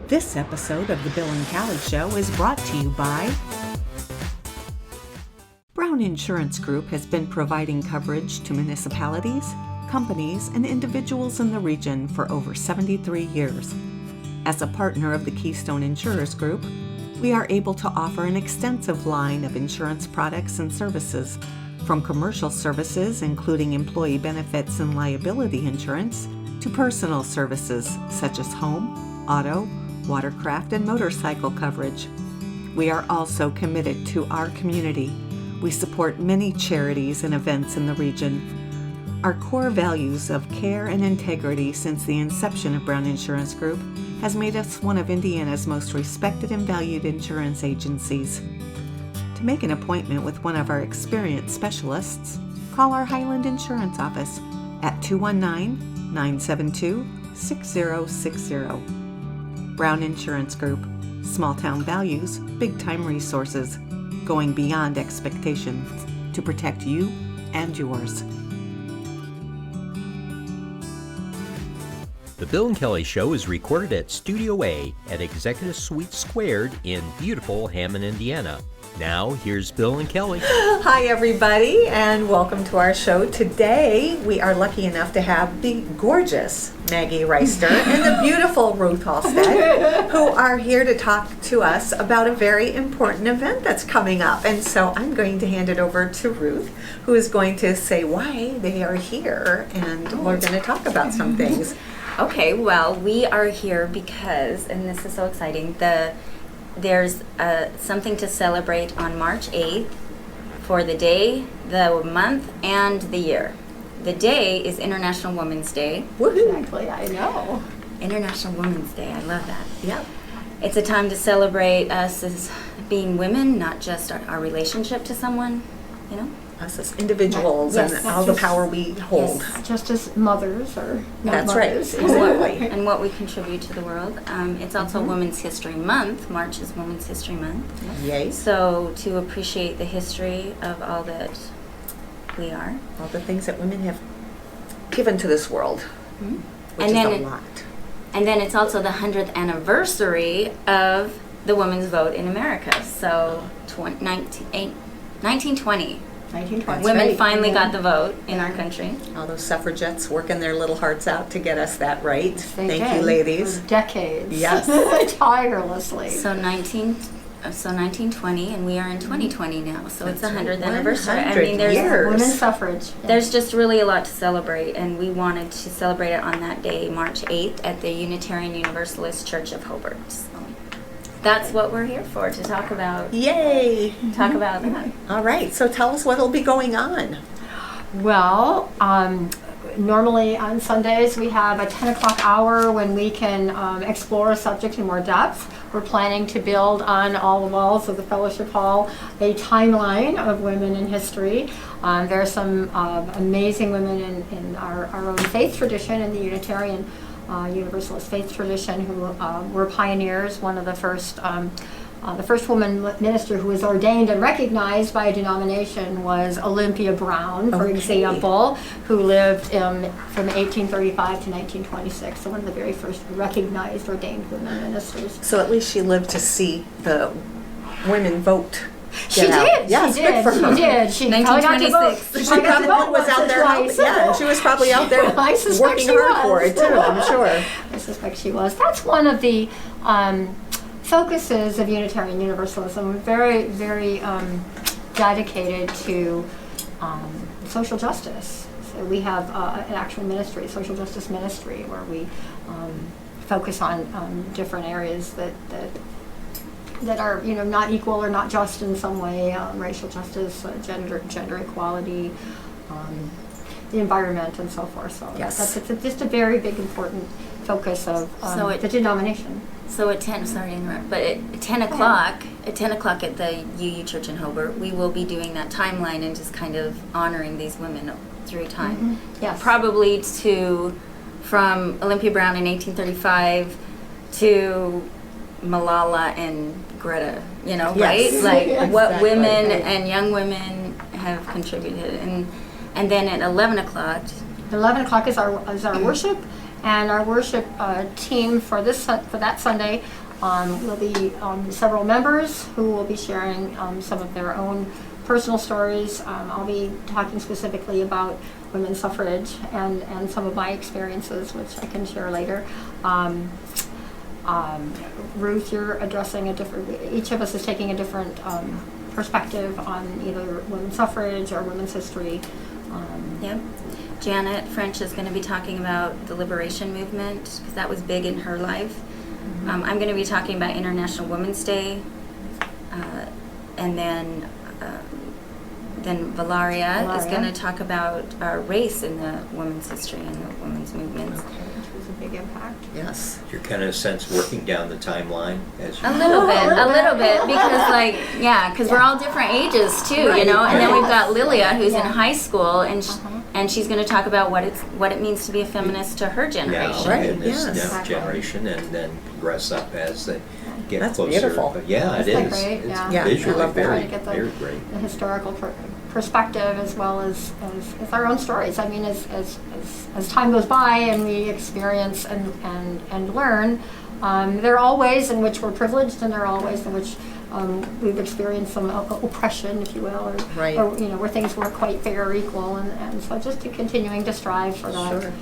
This episode of The Bill and Callie Show is brought to you by Brown Insurance Group has been providing coverage to municipalities, companies, and individuals in the region for over 73 years. As a partner of the Keystone Insurers Group, we are able to offer an extensive line of insurance products and services, from commercial services including employee benefits and liability insurance, to personal services such as home, auto, watercraft, and motorcycle coverage. We are also committed to our community. We support many charities and events in the region. Our core values of care and integrity since the inception of Brown Insurance Group has made us one of Indiana's most respected and valued insurance agencies. To make an appointment with one of our experienced specialists, call our Highland Insurance office at 219-972-6060. Brown Insurance Group. Small town values, big time resources, going beyond expectations to protect you and yours. The Bill and Kelly Show is recorded at Studio A at Executive Suite Squared in beautiful Hammond, Indiana. Now, here's Bill and Kelly. Hi, everybody, and welcome to our show. Today, we are lucky enough to have the gorgeous Maggie Reister and the beautiful Ruth Halstead, who are here to talk to us about a very important event that's coming up. And so I'm going to hand it over to Ruth, who is going to say why they are here, and we're going to talk about some things. Okay, well, we are here because, and this is so exciting, there's something to celebrate on March 8th for the day, the month, and the year. The day is International Women's Day. Woohoo! Exactly, I know. International Women's Day, I love that. Yep. It's a time to celebrate us as being women, not just our relationship to someone, you know? Us as individuals Yes. and all the power we hold. Yes. Just as mothers or not That's right. mothers. Exactly. And what we contribute to the world. It's also Women's History Month. March is Women's History Month. Yay. So to appreciate the history of all that we are. All the things that women have given to this world, Mhm. which And is then a lot. And then it's also the 100th anniversary of the women's vote in America. So 1920. 1920. Women right. finally got the vote in our country. All those suffragettes working their little hearts out to get us that right. They Thank did you, ladies. For decades. Yes. Tirelessly. So 1920, and we are in 2020 now. So it's the 100th anniversary. 100 there's years. Women's suffrage. There's just really a lot to celebrate, and we wanted to celebrate it on that day, March 8th, at the Unitarian Universalist Church of Hobart. So that's what we're here for, to talk about. Yay. Talk about that. All right. So tell us what will be going on. Well, normally on Sundays we have a 10 o'clock hour when we can explore a subject in more depth. We're planning to build on all the walls of the Fellowship Hall a timeline of women in history. There are some amazing women in our own faith tradition, in the Unitarian Universalist faith tradition, who were pioneers. One of the first woman minister who was ordained and recognized by a denomination was Olympia Brown, for example, who lived from 1835 to 1926. So one of the very first recognized ordained women ministers. So at least she lived to see the women vote. She did. Yes, she good did. for her. She did. She probably got to vote. 1926. She probably was out there. Yeah, she was probably out there I suspect working she hard was. for it too. I'm sure. I suspect she was. That's one of the focuses of Unitarian Universalism. We're very, very dedicated to social justice. So we have an actual ministry, social justice ministry, where we focus on different areas that are, not equal or not just in some way, racial justice, gender equality, the environment, and so forth. So Yes. that's just a very big, important focus of the denomination. So at 10, sorry to interrupt, but at 10 o'clock, at the UU Church in Hobart, we will be doing that timeline and just kind of honoring these women through time. Yes. Probably from Olympia Brown in 1835 to Malala and Greta, Yes. right? Like what Exactly. women and young women have contributed. And then at 11 o'clock, 11 o'clock is our worship, And our worship team for that Sunday will be several members who will be sharing some of their own personal stories. I'll be talking specifically about women's suffrage and some of my experiences, which I can share later. Ruth, you're addressing each of us is taking a different perspective on either women's suffrage or women's history. Yep. Janet French is going to be talking about the liberation movement, because that was big in her life. I'm going to be talking about International Women's Day, and then Valeria is going to talk about race in the women's history and the women's movements. Which was a big impact. Yes. You're kind of sense working down the timeline as you A little bit, because because we're all different ages too, Right. you know. And then we've got Lilia, who's in high school, and she's going to talk about what it means to be a feminist to her generation. Right, in this yes. next Exactly. generation, and then progress up as they get That's closer. beautiful. But yeah, it Isn't is. that great? It's Yeah. I visually love that. very, Trying to get very great. the historical perspective, as well as our own stories. I mean, as time goes by and we experience and learn, there are all ways in which we're privileged, and there are all ways in which we've experienced some oppression, if you will, Right. or where things weren't quite fair or equal, and so just continuing to strive for that. Sure.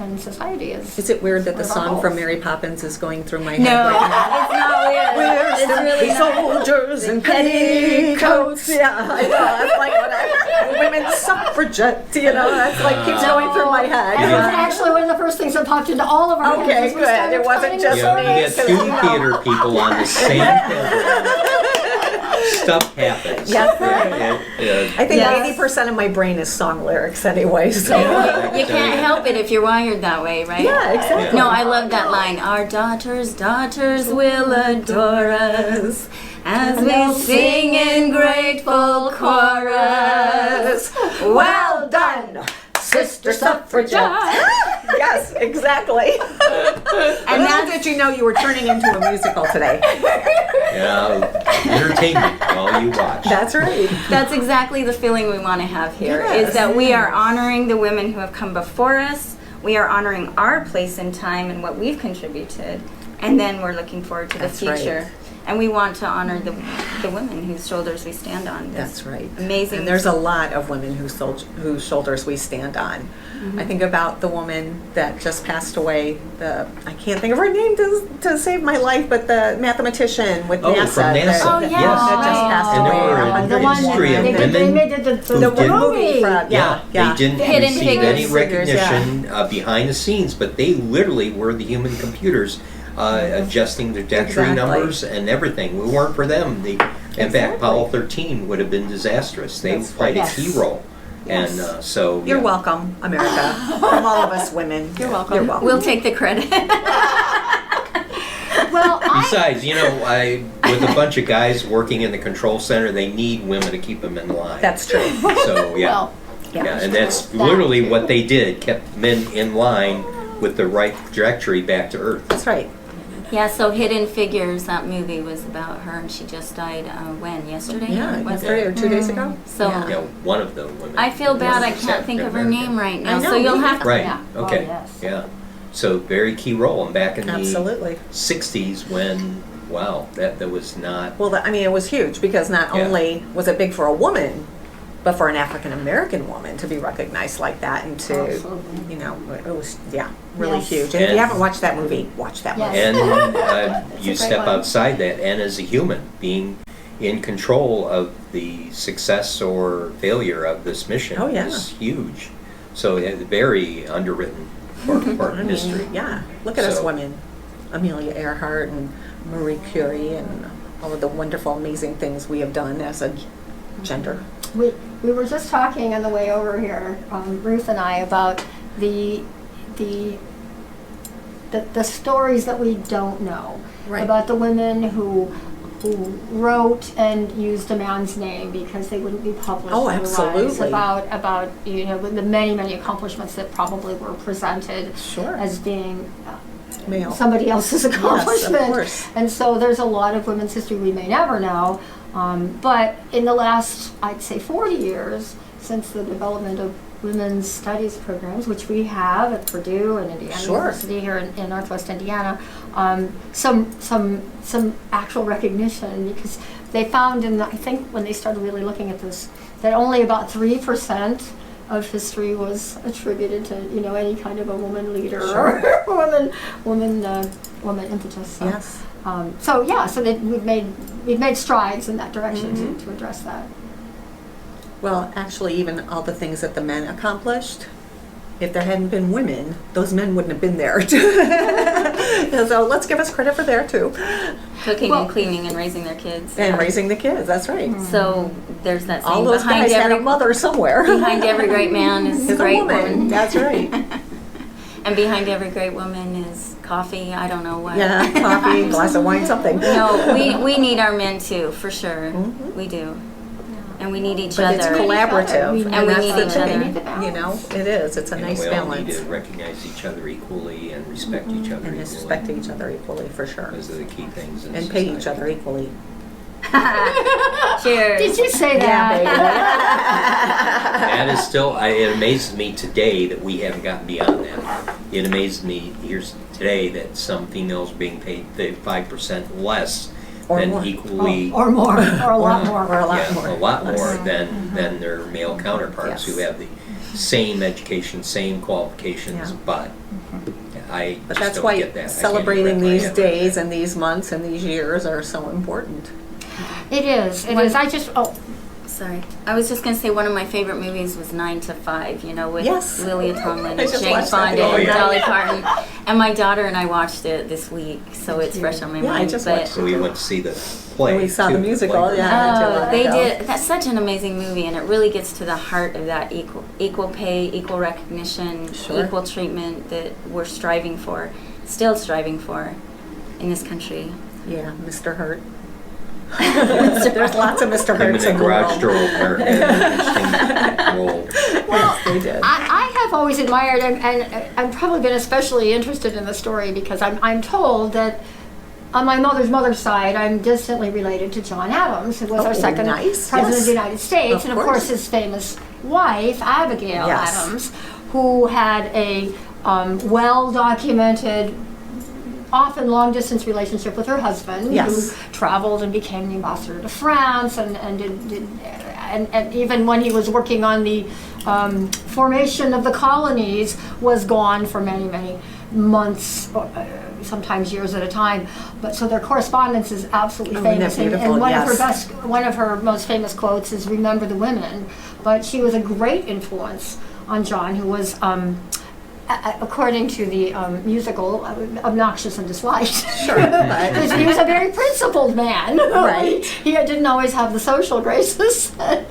And society is. Is it weird that the What song about from goals? Mary Poppins is going through my head No, right now? it's not weird. Where's It's the really not. soldiers and petticoats? Yeah, I know. That's like what women's suffragette. That's like keeps going through my head. And it's actually one of the first things that popped into all of our Okay, heads as we good. started It wasn't planning just this. Yeah, me. you get two theater people on the same page. Stuff happens. Yes. I think Yes. 80% of my brain is song lyrics anyway. So You can't help it if you're wired that way, right? yeah, exactly. No, I love that line. Our daughters will adore us as we sing in grateful chorus. Well done, Sister Suffragette. Yes, exactly. And now did you know you were turning into a musical today? Yeah, entertainment while you watch. That's right. That's exactly the feeling we want to have here, Yes. is that we are honoring the women who have come before us. We are honoring our place in time and what we've contributed. And then we're looking forward to the That's right. future. And we want to honor the women whose shoulders we stand on. That's right. Amazing. And there's a lot of women whose shoulders we stand on. I think about the woman that just passed away. I can't think of her name to save my life, but the mathematician with Oh, NASA. from NASA. that- Oh, yeah. that just passed And there away. were And the the one history of they women made the who didn't- movie. from, Yeah, they didn't Hidden receive Figures. any Figures, recognition behind the scenes, but they literally were the human computers adjusting their trajectory Exactly. numbers and everything. We weren't for them. In fact, Exactly. Apollo 13 would have been disastrous. They That's played right. a key role. Yes. And so You're yeah. welcome, America. From all of us women. You're welcome. You're welcome. We'll take the credit. Well, Besides, with a bunch of guys working in the control center, they need women to keep them in line. That's true. So yeah. well, Yeah, and that's literally what they did, kept men in line with the right trajectory back to Earth. That's right. Yeah, so Hidden Figures, that movie was about her, and she just died when? Yesterday? Yeah, Was yesterday it? or 2 days ago. So Yeah, one of the women. I feel bad I was can't think of her African-American. name right now. I know, So you'll me have to. Right, Yeah. Oh, okay, yes. yeah. So very key role, and back in Absolutely. the 60s when, wow, that was not, Well, it was huge because not Yeah. only was it big for a woman, but for an African American woman to be recognized like that and to, Absolutely. it was, really Yes. huge. And if you And- haven't watched that movie, watch that Yes. movie. and you great step one. outside that, and as a human, being in control of the success or failure of this mission Oh, yeah. is huge. So it's very underwritten part of history. Yeah, look at us So- women, Amelia Earhart and Marie Curie and all of the wonderful, amazing things we have done as a gender. We were just talking on the way over here, Ruth and I, about the stories that we don't know. Right. About the women who wrote and used a man's name because they wouldn't be published. Oh, otherwise. absolutely. About the many accomplishments that probably were presented Sure. as being Male. somebody else's accomplishment. course. And so there's a lot of women's history we may never know. But in the last, I'd say 40 years, since the development of women's studies programs, which we have at Purdue and Indiana University here in Northwest Indiana, some actual recognition, because they found I think when they started really looking at this, that only about 3% of history was attributed to any kind of a woman leader or woman impetus. So, Yes. So that we've made strides in that direction to address that. Well, actually, even all the things that the men accomplished, if there hadn't been women, those men wouldn't have been there. So let's give us credit for there too. Cooking and cleaning and raising their kids. And raising the kids, that's right. So there's that saying, All those behind guys had every a mother somewhere. behind every great man is a great woman. That's right. And behind every great woman is coffee. I don't know what. Yeah, coffee, glass of wine, something. No, we need our men too, for sure. We do. And we need each But other. it's collaborative, And we that's need the each thing. other. You know, it is. It's a nice we all need balance. to recognize each other equally and respect each other And equally. respect each other equally, for sure. Those are the key things in And pay society. each other equally. Cheers. Did you say Yeah, that? That is still, it amazes me today that we haven't gotten beyond that. It amazes me today that some females are being paid 5% less Or than more. equally, or more, or a lot more. Or a lot yeah, more. a lot more Less. than their male counterparts who Yes. have the same education, same qualifications, Yeah. but I But just that's don't why get that. I can't celebrating even wrap my these head around days that. and these months and these years are so important. It is. It is. Sorry. I was just going to say one of my favorite movies was 9 to 5, with Yes. Lily Tomlin I and just Jane watched that Fonda the other and day. Dolly Parton. And my daughter and I watched it this week, so it's fresh on my Yeah, I mind. just But watched So we went to see the play. We saw the too, musical, play. yeah. they did. That's such an amazing movie, and it really gets to the heart of that equal pay, equal recognition, Sure. equal treatment that we're still striving for in this country. Yeah, Mr. Hurt. There's lots of Mr. Him in Hurts the in the garage world. door had an interesting role. Yes, they did. I have always admired, and I've probably been especially interested in the story because I'm told that on my mother's side, I'm distantly related to John Adams, who was our second nice, president yes. of the United States, Of and of course. course his famous wife, Abigail Yes. Adams, who had a well-documented, often long-distance relationship with her husband, Yes. who traveled and became the ambassador to France, and even when he was working on the formation of the colonies, was gone for many, many months, sometimes years at a time. But so their correspondence is absolutely Oh, isn't famous. that And beautiful? one of her most famous quotes is "Remember the women." But she was a great influence on John, who was, according to the musical, obnoxious and disliked. Sure. But He was a very principled man. Right. He didn't always have the social graces that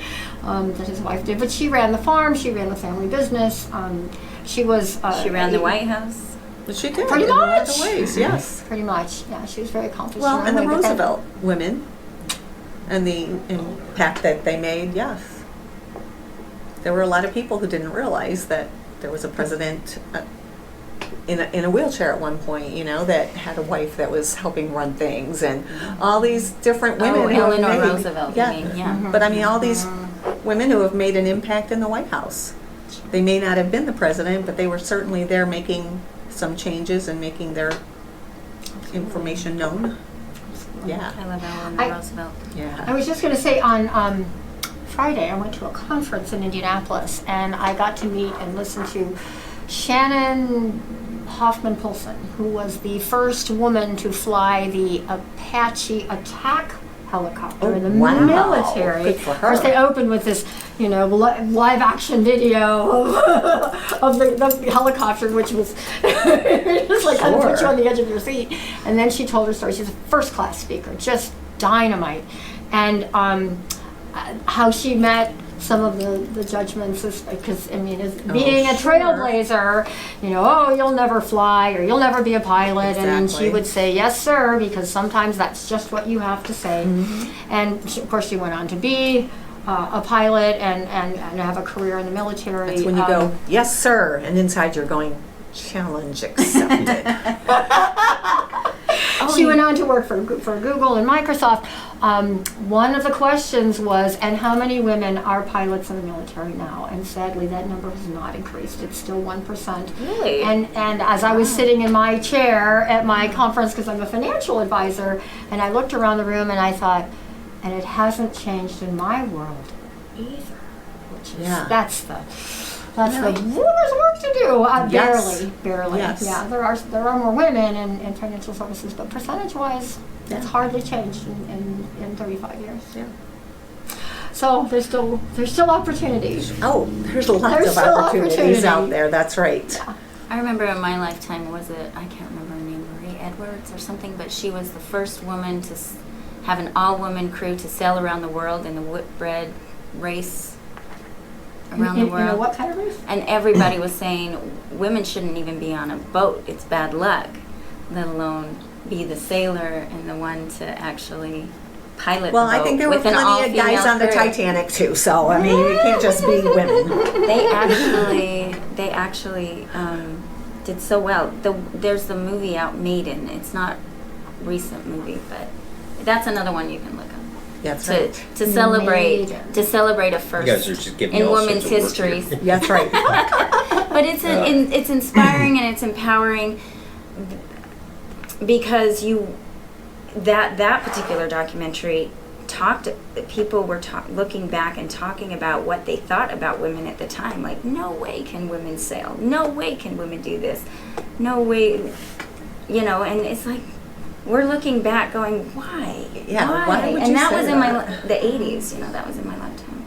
his wife did. But she ran the farm. She ran the family business. She was. She ran the White House. she did. Pretty in a lot of much. ways, yes. Pretty much. Yeah, she was very accomplished. Well, in her and the way, but then- Roosevelt women and the impact that they made, yes. There were a lot of people who didn't realize that there was a president in a wheelchair at one point, that had a wife that was helping run things, and all these different women. Oh, who have Eleanor made- Roosevelt, Yeah. you mean, yeah. But I mean, all these women who have made an impact in the White House. They may not have been the president, but they were certainly there making some changes and making their information known. Yeah. I love Eleanor Roosevelt. I Yeah. was just going to say on Friday, I went to a conference in Indianapolis, and I got to meet and listen to Shannon Hoffman Polson, who was the first woman to fly the Apache attack helicopter in the wow. military. Good for Of course, her. they opened with this, live action video of the helicopter, which was just like kind of put you Sure. on the edge of your seat. And then she told her story. She's a first class speaker, just dynamite, and how she met some of the judgments, because being a sure. trailblazer, you'll never fly or you'll never be a pilot, and she Exactly. would say yes sir, because sometimes that's just what you have to say. And of course she went on to be a pilot and have a career in the military. That's when you go, yes, sir, and inside you're going, challenge accepted. She went on to work for Google and Microsoft. One of the questions was, and how many women are pilots in the military now? And sadly, that number has not increased. It's still 1%. Really? And as I was sitting in my chair at my conference, because I'm a financial advisor, and I looked around the room and I thought, and it hasn't changed in my world either. Which is, that's the there's work to do. Barely. Yes. Yeah, there are more women in financial services, but percentage-wise, it's hardly changed in 35 years. Yeah. So there's still opportunities. Oh, there's lots There's of still opportunities opportunity. out there. That's right. Yeah. I remember in my lifetime, I can't remember her name, Marie Edwards or something, but she was the first woman to have an all-woman crew to sail around the world in the Whitbread race around the world. In a what kind of race? And everybody was saying women shouldn't even be on a boat. It's bad luck, let alone be the sailor and the one to actually pilot Well, the boat. I think there were with an plenty of guys all-female on the crew. Titanic too. So I mean, you can't just be women. They actually did so well. There's the movie out, Maiden. It's not a recent movie, but that's another one you can look up. That's right. To celebrate Maiden. a first You guys are just giving me in all women's sorts of work histories. here. That's right. But it's inspiring and it's empowering because that particular documentary people were looking back and talking about what they thought about women at the time. Like, no way can women sail. No way can women do this. No way, and it's like we're looking back going, why? Yeah, why would and you that say was in that? the 80s, that was in my lifetime.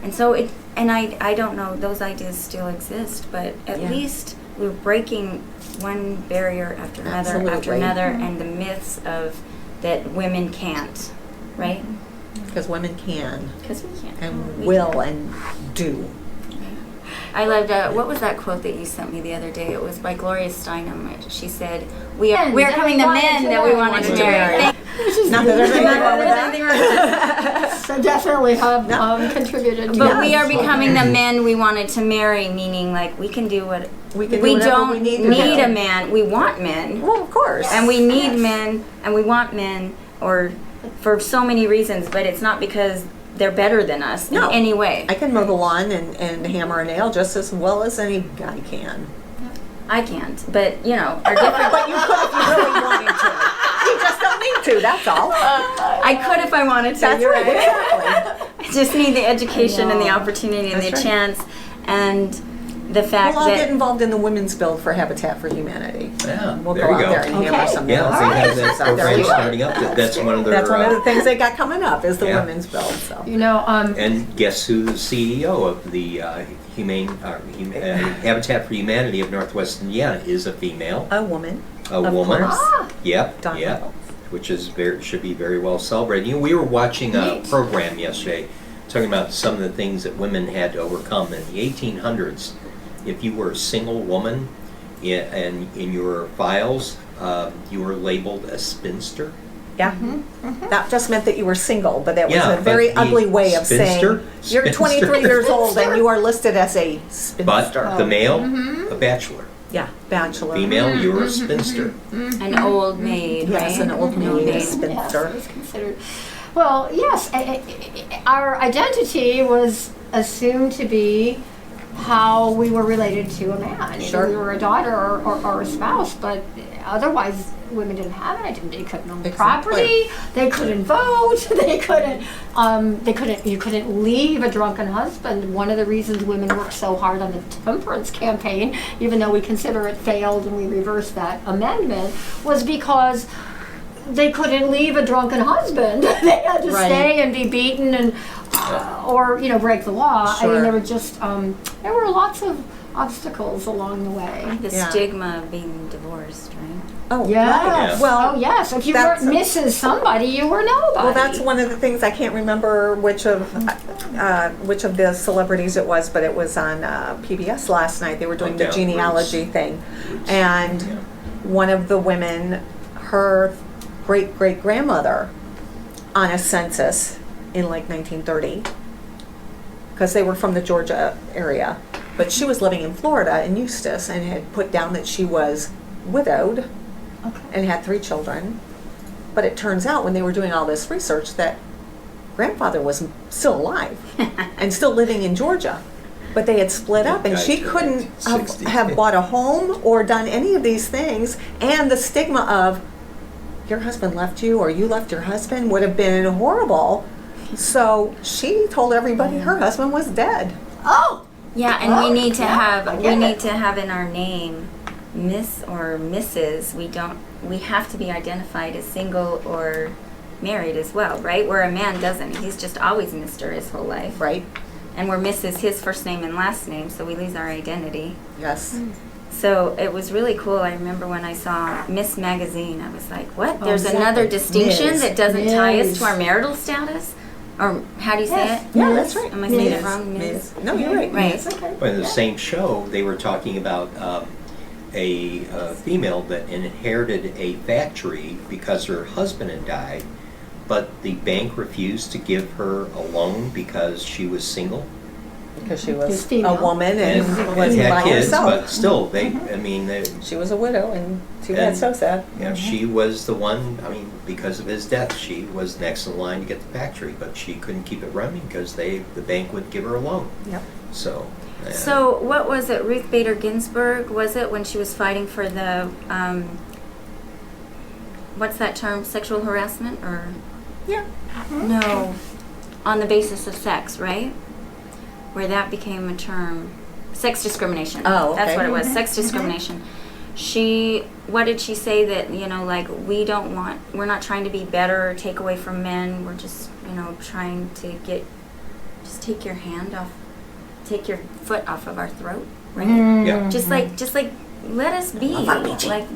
And so I don't know, those ideas still exist, but at least we're breaking one barrier after another, and the myths of that women can't, right? Because women can Because we can't. and We will can. and do. I loved, what was that quote that you sent me the other day? It was by Gloria Steinem. She said, we're becoming the men that we wanted to marry. Not that there's anything wrong with that. Anything wrong with that. So definitely have contributed to But that. we are becoming the men we wanted to marry, meaning like we can do what We can do we whatever don't we need to need do. a man. We want men, Well, of course. and we need men, and we want men, or for so many reasons. But it's not because they're better than us No. in any way. I can mow the lawn and hammer a nail just as well as any guy can. I can't, but our different. But you could if you really wanted to. You just don't need to, that's all. I could if I wanted to. That's you're right, exactly. I just need the education and the know. opportunity and That's the right. chance and the fact We'll all get that involved in the women's build for Habitat for Humanity. Yeah, We'll there go you out go. there and hammer Okay. some Yeah, nails. they have that Out there. program starting up. That's one of their. That's one of the things they got coming up is the Yeah. women's build. So And guess who the CEO of the Habitat for Humanity of Northwest Indiana is a female, a woman. a Of woman. course. Yep, Donna yep. Reynolds. Which is should be very well celebrated. We were watching a Neat. program yesterday talking about some of the things that women had to overcome in the 1800s. If you were a single woman, and in your files, you were labeled a spinster. Yeah. That just meant that you were single, but that was Yeah, a very but the ugly way of spinster- saying you're 23 spinster. years old and you are listed as a But spinster. the male, a bachelor. Yeah, bachelor. Female, you were a spinster. an old maid, Yes, right? an old maid, a yes, spinster. it was considered. Well, yes, our identity was assumed to be how we were related to a man. Sure. Either we were a daughter or a spouse, but otherwise women didn't have an identity. They couldn't own Exactly. property. They couldn't vote. They couldn't. You couldn't leave a drunken husband. One of the reasons women worked so hard on the temperance campaign, even though we consider it failed and we reversed that amendment, was because they couldn't leave a drunken husband. They had to Right. stay and be beaten and or break the law. I Sure. mean, there were lots of obstacles along the way. The Yeah. stigma of being divorced, right? Oh, Yes. right. Well, Oh, yes. If you that's weren't Mrs. Somebody, you were nobody. well, that's one of the things. I can't remember which of the celebrities it was, but it was on PBS last night. They were doing the Down genealogy thing, and one of the women, her great-great-grandmother, on a census in like 1930, because they were from the Georgia area, but she was living in Florida in Eustis and had put down that she was widowed Okay. and had 3 children, But it turns out when they were doing all this research that grandfather was still alive and still living in Georgia. But they had split up, and she couldn't have bought a home or done any of these things. And the stigma of your husband left you or you left your husband would have been horrible. So she told everybody her husband was dead. Oh! Yeah, and we need to have it. in our name Miss or Mrs. We have to be identified as single or married as well, right? Where a man doesn't. He's just always Mr. his whole life. Right. And we're Mrs. his first name and last name, so we lose our identity. Yes. So it was really cool. I remember when I saw Miss Magazine, I was like, what? Oh, There's exactly. another distinction Ms. that doesn't tie us Ms. to our marital status? Or how do you say Yes. it? Yeah, that's right. Am I saying Ms. it wrong? Ms. No, you're right. Right. Yes. Okay. But in the same show, they were talking about a female that inherited a factory because her husband had died, but the bank refused to give her a loan because she was single Because she She's was a female. woman and and was had by kids, herself. but still, I mean, She was a widow, and too bad, And- so sad. you know, she was the one, I mean, because of his death, she was next in line to get the factory, but she couldn't keep it running because the bank wouldn't give her a loan. Yep. So. So what was it? Ruth Bader Ginsburg, was it, when she was fighting for the, what's that term, sexual harassment or? Yeah. No, on the basis of sex, right? Where that became a term, sex discrimination. Oh, That's okay. what it was, sex discrimination. What did she say that, like, we're not trying to be better or take away from men, we're just, trying to take your hand off, take your foot off of our throat, right? Yeah. Just like, let us be, like,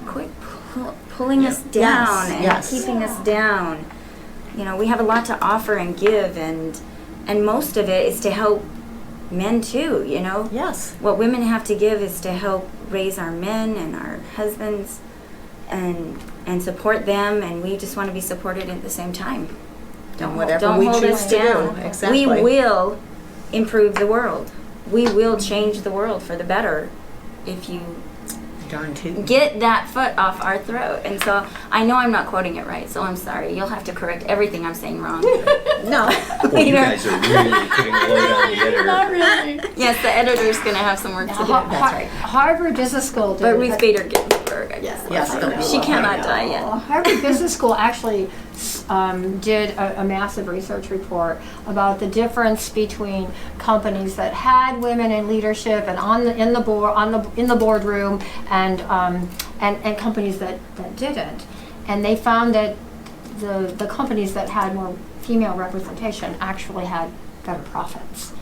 quit pulling us down and Yes. keeping us down. We have a lot to offer and give, and most of it is to help men too, Yes. What women have to give is to help raise our men and our husbands and support them, and we just want to be supported at the same time. Whatever we hold choose us to down. do. Exactly. We will improve the world. We will change the world for the better if you Darn tootin'. get that foot off our throat. And so I know I'm not quoting it right, so I'm sorry. You'll have to correct everything I'm saying wrong. No. Well, you guys are really putting a load on the editor. Not really. Yes, the editor's going to have some work to do. Harvard Business School did. But Ruth Bader Ginsburg, I guess. Yes, I don't know. be She wrong. cannot die yet. Harvard Business School actually did a massive research report about the difference between companies that had women in leadership and in the boardroom and companies that didn't, and they found that the companies that had more female representation actually had better profits,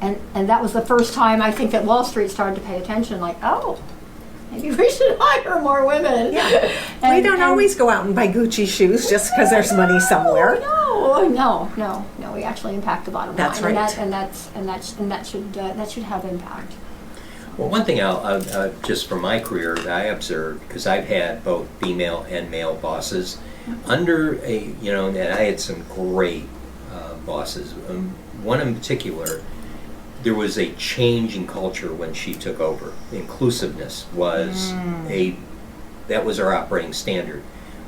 and that was the first time I think that Wall Street started to pay attention. Like, oh, maybe we should hire more women. Yeah. We don't always go out and buy Gucci shoes just because there's money somewhere. No. We actually impact the bottom That's line, right. and that should have impact. Well, one thing I'll just from my career that I observed, because I've had both female and male bosses, under and I had some great bosses. One in particular, there was a change in culture when she took over. Inclusiveness was that was our operating standard.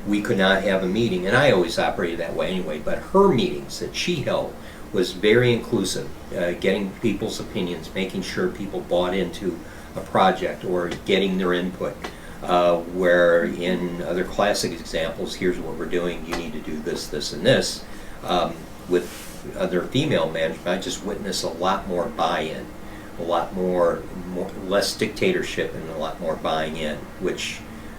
We could not have a meeting, and I always operated that way anyway, but her meetings that she held was very inclusive, getting people's opinions, making sure people bought into a project or getting their input. Where in other classic examples, here's what we're doing, you need to do this, this, and this. With other female management, I just witnessed a lot more buy-in, a lot more less dictatorship and a lot more buying in, which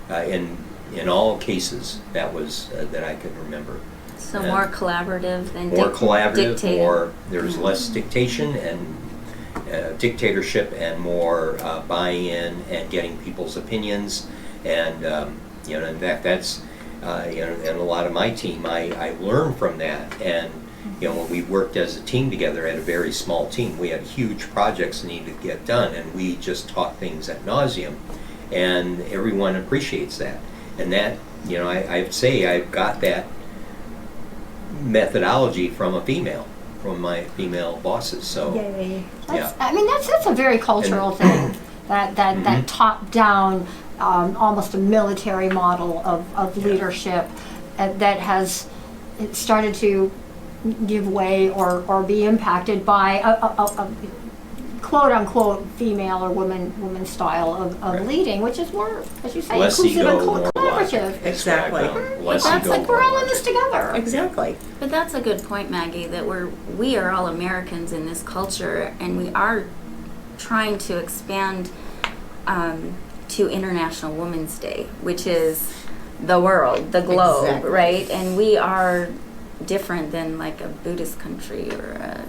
in all cases that was that I could remember. So more collaborative than More collaborative, dictating. more there's less dictation and dictatorship and more buying in and getting people's opinions, and in fact that's and a lot of my team I learned from that. And when we worked as a team together at a very small team, we had huge projects that needed to get done, and we just taught things ad nauseum, and everyone appreciates that. And that I'd say I've got that methodology from my female bosses. So Yay. I mean, that's a very cultural thing. That top down almost a military model of leadership that has started to give way or be impacted by a quote unquote female or woman style of leading, which is more, as you say, Less inclusive ego, and more collaborative. Exactly. Less That's ego, like we're all more in this logic. together. Exactly. But that's a good point, Maggie, that we are all Americans in this culture, and we are trying to expand to International Women's Day, which is the world, the globe, Exactly. right? And we are different than like a Buddhist country or a,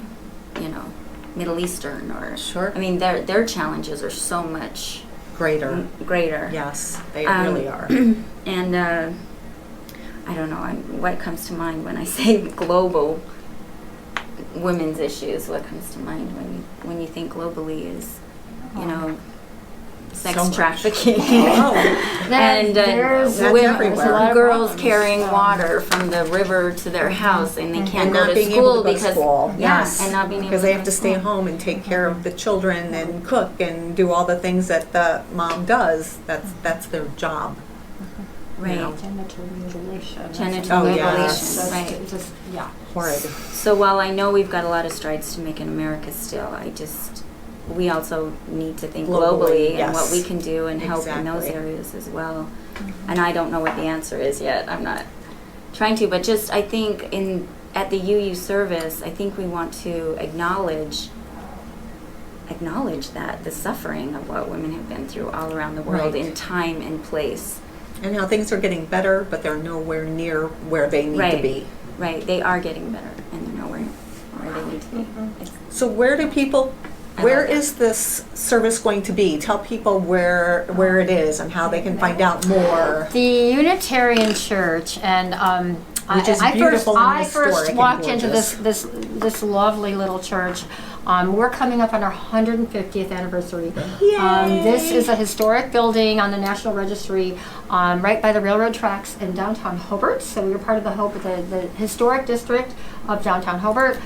Middle Eastern or. Sure. I mean, their challenges are so much Greater. greater. Yes, they really are. And I don't know what comes to mind when I say global women's issues. What comes to mind when you think globally is, sex So much. trafficking. Oh, And There's That's women, everywhere. a lot of girls problems. carrying water from the river to their house, and they can't and go not to being school able to go because to school. yeah, Yes. and not being able because they to have go to stay school. home and take care of the children and cook and do all the things that the mom does. That's their job. Right. know. Genital mutilation. Genital Oh, mutilation, yes. right. Yeah. Horrid. So while I know we've got a lot of strides to make in America still, we also need to think globally, and what yes. we can do and help in those Exactly. areas as well. And I don't know what the answer is yet. I'm not trying to, but just I think at the UU service, I think we want to acknowledge that the suffering of what women have been through all around the world Right. in time and place. And how things are getting better, but they're nowhere near where they need to be. Right, they are getting better, and they're nowhere where they need to be. It's- So where is this service going to be? Tell people where it is and how they can find out more. The Unitarian Church, and Which is beautiful and I first historic and walked into gorgeous. this lovely little church. We're coming up on our 150th anniversary. Yay! This is a historic building on the National Registry, right by the railroad tracks in downtown Hobart. So we were part of the historic district of downtown Hobart.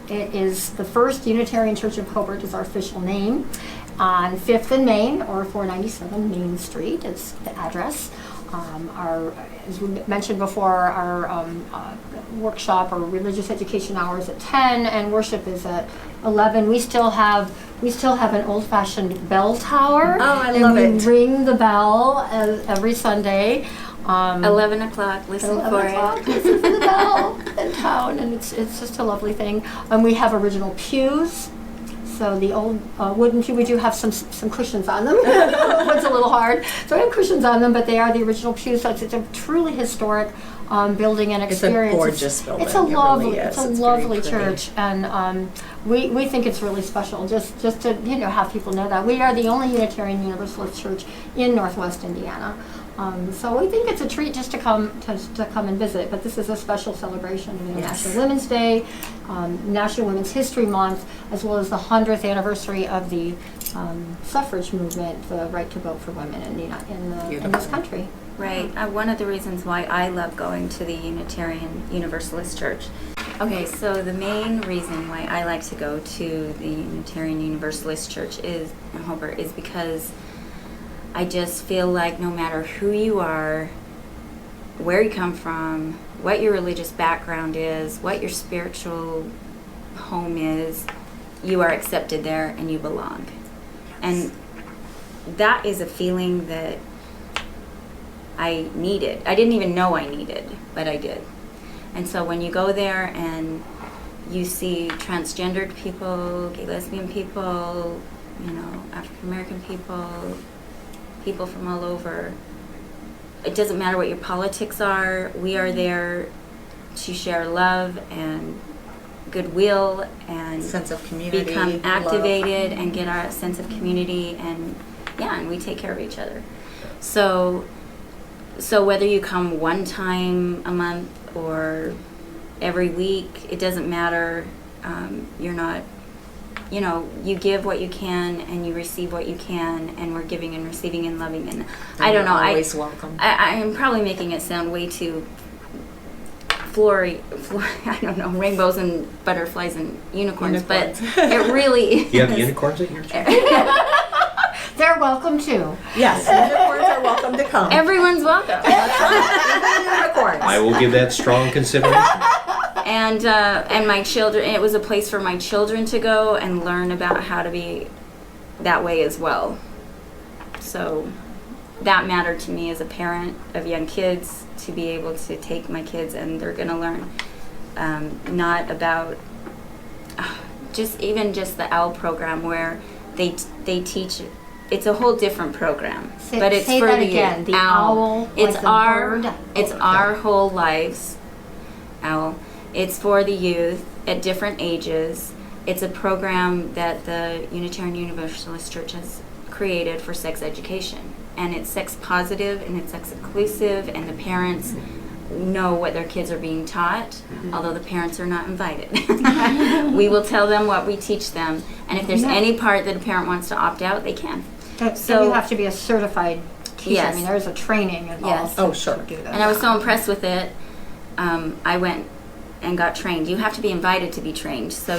It is the First Unitarian Church of Hobart is our official name. On 5th and Main, or 497 Main Street is the address. As we mentioned before, our workshop or religious education hours at 10 and worship is at 11. We still have an old-fashioned bell tower. Oh, I and love we it. ring the bell every Sunday. 11 o'clock, listen for 11 o'clock, it. listen for the bell in town, and it's just a lovely thing. And we have original pews. So the old wooden pew, we do have some cushions on them. It's a little hard. So we have cushions on them, but they are the original pews. So it's a truly historic building and It's a experience. gorgeous building. It's a It really lovely, is. it's a It's very lovely pretty. church, and we think it's really special. Just to have people know that we are the only Unitarian Universalist church in Northwest Indiana. So we think it's a treat just to come and visit. But this is a special celebration of International Yes. Women's Day, National Women's History Month, as well as the 100th anniversary of the suffrage movement, the right to vote for women in this Beautiful. country. Right. One of the reasons why I love going to the Unitarian Universalist Church. Okay, so the main reason why I like to go to the Unitarian Universalist Church in Hobart is because I just feel like no matter who you are, where you come from, what your religious background is, what your spiritual home is, you are accepted there and you belong. And that is a feeling that I needed. I didn't even know I needed, but I did. And so when you go there and you see transgendered people, gay lesbian people, African American people, people from all over, it doesn't matter what your politics are, we are there to share love and goodwill and Sense of community. become love. activated and get our sense of community, and we take care of each other. So whether you come one time a month or every week, it doesn't matter. You're not, you give what you can and you receive what you can, and we're giving and receiving and loving. And I don't know. You're always welcome. I'm probably making it sound way too I don't know, rainbows and butterflies and unicorns. But it really You have is. unicorns at your church? They're welcome too. Yes, unicorns are welcome to come. Everyone's welcome. Unicorns. I will give that strong consideration. And my children, it was a place for my children to go and learn about how to be that way as well. So that mattered to me as a parent of young kids, to be able to take my kids and they're going to learn not about just the OWL program where they teach. It's a whole different program, but it's say for that the again. The OWL. owl, It's like the our bird. it's our whole lives. OWL. It's for the youth at different ages. It's a program that the Unitarian Universalist Church has created for sex education, and it's sex positive and it's sex inclusive, and the parents know what their kids are being taught, although the parents are not invited. We will tell them what we teach them, and if there's any part that a parent wants to opt out, they can. So you have to be a certified teacher. Yes. I mean, there's a training involved. Yes. Oh, sure. To do that. And I was so impressed with it. I went and got trained. You have to be invited to be trained. So,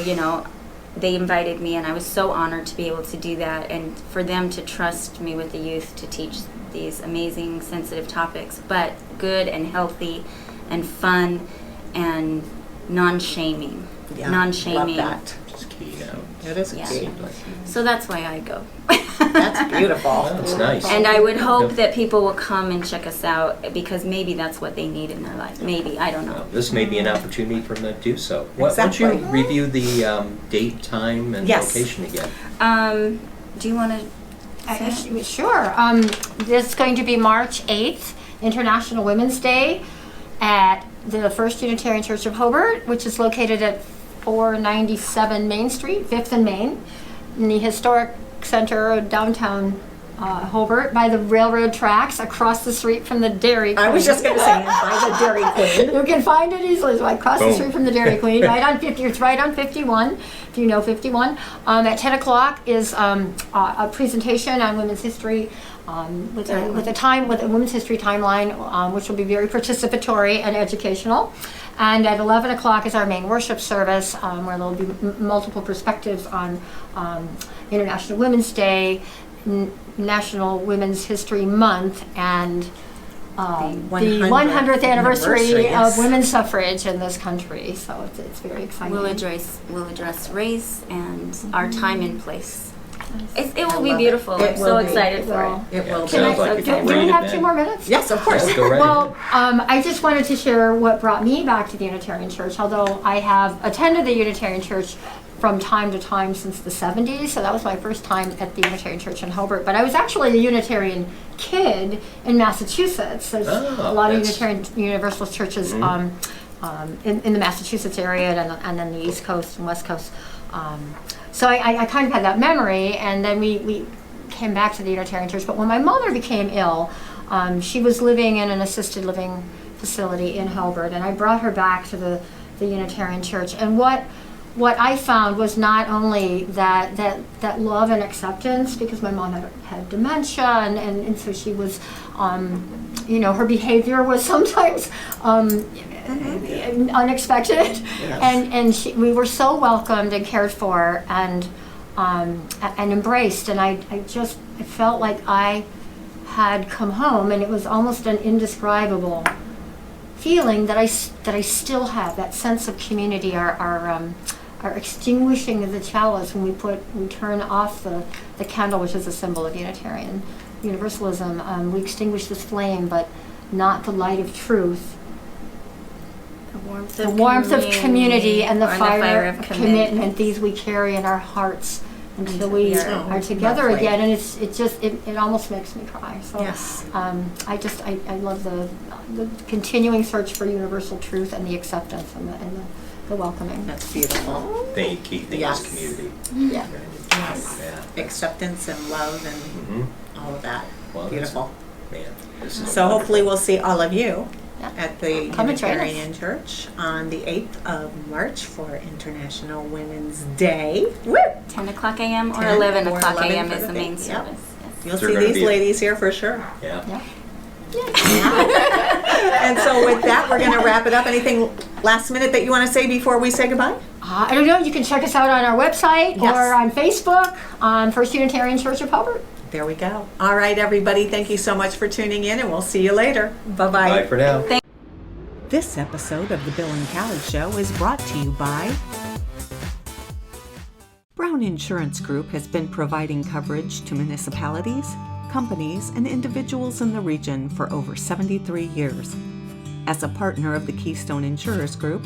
they invited me, and I was so honored to be able to do that, and for them to trust me with the youth to teach these amazing, sensitive topics, but good and healthy and fun and non-shaming. Yeah, Non-shaming. love that. Just key out. It is Yeah. key. So that's why I go. That's beautiful. That's nice. And I would hope Yep. that people will come and check us out, because maybe that's what they need in their life. Maybe, I don't know. Well, this may be an opportunity for them to do so. Would you Exactly. review the date, time, and Yes. location again? Do you want to? Sure. This is going to be March 8th, International Women's Day, at the First Unitarian Church of Hobart, which is located at 497 Main Street, 5th and Main, in the historic center of downtown Hobart, by the railroad tracks, across the street from the Dairy Queen. I was just going to say, by the Dairy Queen. You can find it easily. It's across the Boom. street from the Dairy Queen, right on 50. It's right on 51, if you know 51. At 10 o'clock is a presentation on women's history with a women's history timeline, which will be very participatory and educational. And at 11 o'clock is our main worship service, where there will be multiple perspectives on International Women's Day, National Women's History Month, and the 100th anniversary yes. of women's suffrage in this country. So it's very exciting. We'll address race and our time and place. It will I be love beautiful. it. It I'm so will be. excited for it. It will be. Can I, Sounds like a do we great have event. 2 more minutes? Yes, of course. Let's go right Well, ahead. I just wanted to share what brought me back to the Unitarian Church, although I have attended the Unitarian Church from time to time since the 70s, so that was my first time at the Unitarian Church in Hobart. But I was actually a Unitarian kid in Massachusetts. There's a lot of Unitarian Universalist churches in the Massachusetts area and then the East Coast and West Coast. So I kind of had that memory, and then we came back to the Unitarian Church. But when my mother became ill, she was living in an assisted living facility in Hobart, and I brought her back to the Unitarian Church. And what I found was not only that love and acceptance, because my mom had dementia, and so she was, her behavior was sometimes unexpected, Yes. and we were so welcomed and cared for and embraced, and I felt like I had come home, and it was almost an indescribable feeling that I still have, that sense of community. Our extinguishing of the chalice when we turn off the candle, which is a symbol of Unitarian Universalism. We extinguish this flame, but not the light of truth. The warmth of community and the fire of commitment. These we carry in our hearts until we are together lovely. again, and it almost makes me cry. So Yes. I love the continuing search for universal truth and the acceptance and the welcoming. That's beautiful. The key thing Yes. is community. Yeah. Yes. Yeah. Acceptance and love and all of that. Well, that's- Beautiful. Man, this is So hopefully we'll see all of you Yeah. at the Come and join us. Unitarian Church on the 8th of March for International Women's Day. Woo! 10 o'clock a.m. or 10 11 or o'clock 11 a.m. for is the the main thing. service. Yep. Yes. You'll They're see gonna these be- ladies here for sure. Yeah. And so with that, we're going to wrap it up. Anything last minute that you want to say before we say goodbye? I don't know. You can check us out on our website Yes. or on Facebook on First Unitarian Church of Hobart. There we go. All right, everybody. Thank you so much for tuning in, and we'll see you later. Bye-bye. Bye for now. This episode of The Bill and Callie Show is brought to you by Brown Insurance Group has been providing coverage to municipalities, companies, and individuals in the region for over 73 years. As a partner of the Keystone Insurers Group,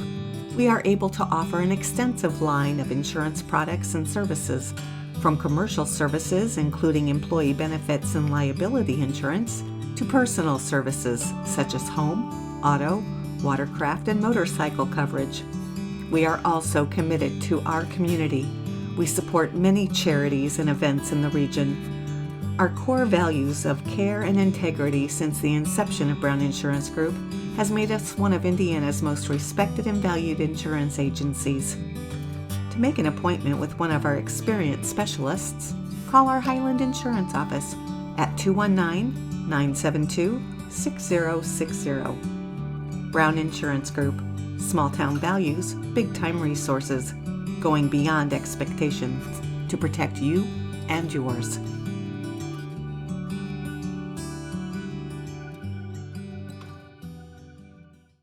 we are able to offer an extensive line of insurance products and services, from commercial services including employee benefits and liability insurance, to personal services such as home, auto, watercraft, and motorcycle coverage. We are also committed to our community. We support many charities and events in the region. Our core values of care and integrity since the inception of Brown Insurance Group has made us one of Indiana's most respected and valued insurance agencies. To make an appointment with one of our experienced specialists, call our Highland Insurance office at 219-972-6060. Brown Insurance Group. Small town values, big time resources. Going beyond expectations to protect you and yours.